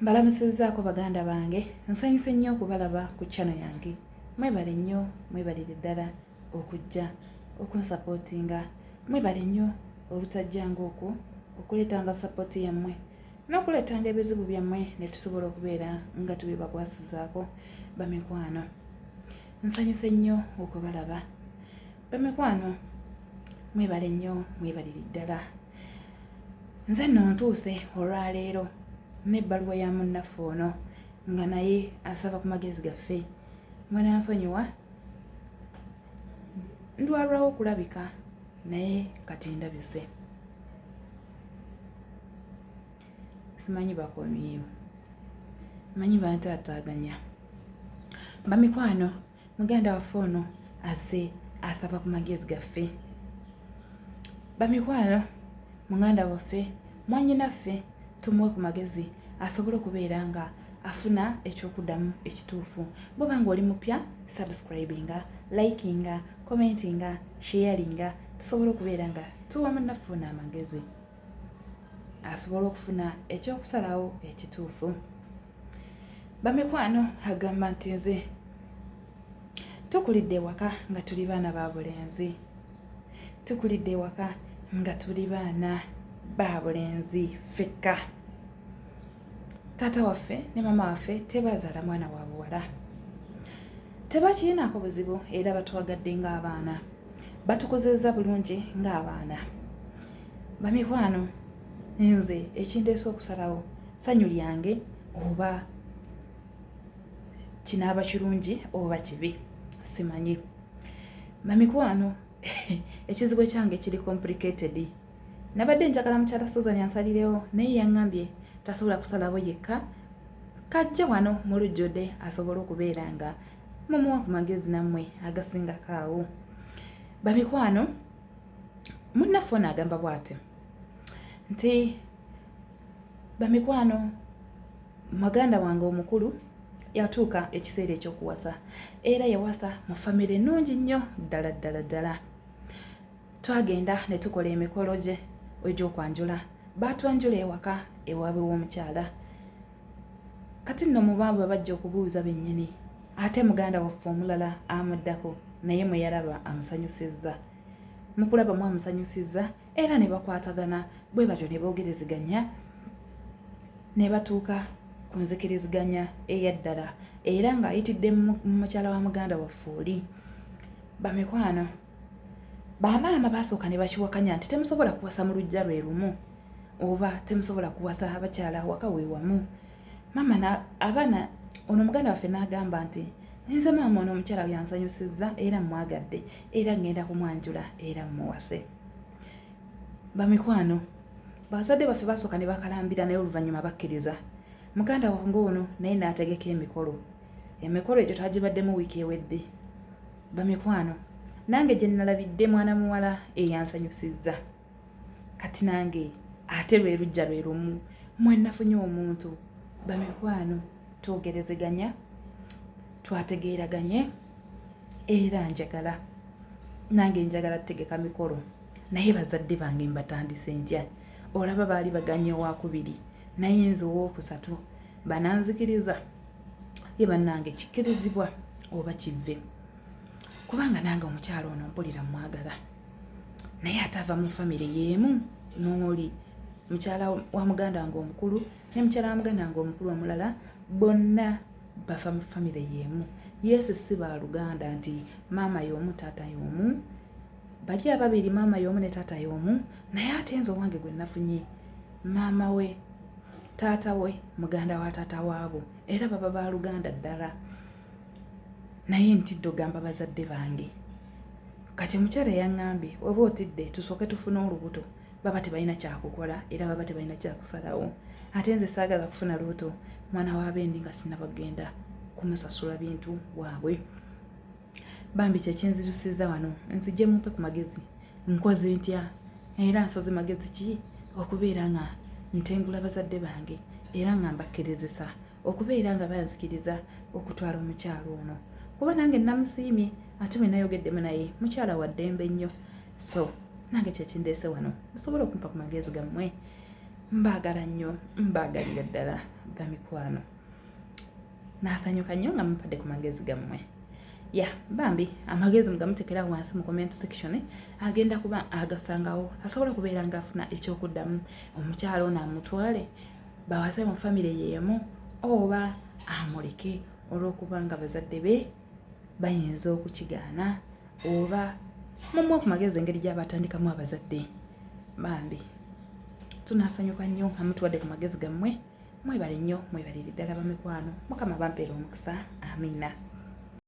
Mbalamusizzaako baganda bange, nsanyuse nnyo okubalaba ku channel yange. Mwebale nnyo, mwebalire ddala okujja okunsapootinga. Mwebale nnyo obutajjanga okwo okuleetanga sapooti yammwe n'okuleetanga ebizibu byammwe ne tusobola okubeera nga tubibakwasizaako. Bamikwano, nsanyuse nnyo okubalaba. Bamikwano, mwebale nnyo, mwebalire ddala. Nze nno ntuuse olwaleero n'ebbaluwa ya munnaffe ono nga naye asaba ku magezi gaffe. Mwana nsonyiwa, ndwalwawo okulabika naye kati ndabise. Simanyi bakomyewo, manyi bantaataaganya. Bamikwano, muganda waffe ono azze asaba ku magezi gaffe. Bamikwano, muganda waffe mwannyinaffe tumuwe ku magezi asobole okubeera nga afuna ekyokuddamu ekituufu. Bw'oba nga oli mupya, subscribinga, likinga, commentinga, sharinga, tusobole okubeera nga tuwa munnaffe ono amagezi asobole okufuna ekyokusalawo ekituufu. Bamikwano, agamba nti nze tukulidde ewaka nga tuli baana ba bulenzi. Tukulidde ewaka nga tuli baana ba bulenzi fekka. Taata waffe ne mama waffe tebazaala mwana wa buwala. Tebakiinaako buzibu era batwagadde ng'abaana. Batukozezza bulungi ng'abaana. Bamikwano, nze ekindeese okusalawo ssanyu lyange oba kinaaba kirungi oba kibi simanyi. Bamikwano, ekizibu kyange kiri complicated. Nabadde njagala mukyala Susan yansalirewo naye yaŋŋambye tasobola kusalawo yekka. Kajja wano Mulujja asobole okubeera nga mumuwa ku magezi nammwe agasingako awo. Bamikwano, munnaffe ono agamba bw'ati nti bamikwano, muganda wange omukulu yatuuka ekiseera ekyokuwasa era yawasa mu famire ennungi nnyo ddala ddala ddala. Twagenda ne tukola emikolo gye egy'okwanjula. Baatwanjula ewaka ewaabwe w'omukyala. Kati nno mu baabwe bajja okubuuza bennyini ate muganda waffe omulala amuddako naye mwe yalaba amusanyusizza. Mu kulaba mu amusanyusizza era ne bakwatagana bwe batyo ne boogereziganya ne batuuka ku nzikiriziganya eyaddala era ng'ayitidde mu mukyala wa muganda waffe oli. Bamikwano, bamaama baasooka ne bakiwakanya nti temusobola kuwasa mu lujja lwe lumu oba temusobola kuwasa abakyala waka we wamu. Mama abaana ono muganda waffe n'agamba nti nze maama ono omukyala yansanyusizza era mwagadde era ngenda kumwanjula era mmuwase. Bamikwano, bazadde baffe basooka ne bakalambira naye oluvannyuma bakkiriza. Muganda wange ono naye n'ategeka emikolo. Emikolo egyo twagibaddemu wiiki ewedde. Bamikwano, nange gye nalabidde mwana muwala eyansanyusizza. Kati nange ate lwe lujja lwe lumu mwe nafunye omuntu. Bamikwano, twogerezeganya, twategeeraganye era njagala. Nange njagala tutegeka mikolo naye bazadde bange mbatandise ntya. Olaba baali baganye owakubiri naye nze owookusatu bananzikiriza. Ye bannange kikirizibwa oba kivve. Kubanga nange omukyala ono mpulira mwagala naye atava mu famire y'emu n'oli mukyala wa muganda wange omukulu ne mukyala wa muganda wange omukulu omulala bonna bafa mu famire y'emu. Yesu si baaluganda nti maama y'omu taata y'omu. Bali ababiri maama y'omu ne taata y'omu naye ate nze owange gwe nafunye maama we taata we muganda wa taata waabo era baba baaluganda ddala. Naye ntidde ogamba bazadde bange. Kati omukyala yaŋŋambye oba otidde tusooke tufune olubuto. Baba tebalina kyakukola era baba tebalina kyakusalawo. Ate nze saagala kufuna lubuto mwana wa bendi nga sinabagenda kumusasula bintu waabwe. Bambi kyekinzirusizza wano nzijje mumpe ku magezi nkoze ntya era nsaze magezi ki okubeera nga ntengula bazadde bange era nga mbakkirizisa okubeera nga banzikiriza okutwala omukyala ono. Kuba nange namusiimye ate mwe nayogeddemu naye mukyala wa ddembe nnyo. So nange kyekindeese wano musobole okumpa ku magezi gammwe. mbaagala nnyo mbaagalira ddala ga mikwano. Naasanyuka nnyo nga mumpadde ku magezi gammwe. Ya bambi amagezi mugamutekera wansi mu comment section agenda kuba agasangawo asobola kubeera nga afuna ekyokuddamu omukyalo ono amutwale bawase mu famire yeemu oba amuleke olw'okuba nga bazadde be bayinza okukigaana oba mumwe ku magezi engeri gy'abatandikamu abazadde. Bambi tunasanyuka nnyo nga mutwadde ku magezi gammwe. Mwebale nnyo, mwebalire ddala bamikwano. Mukama bampeera omukisa. Amiina.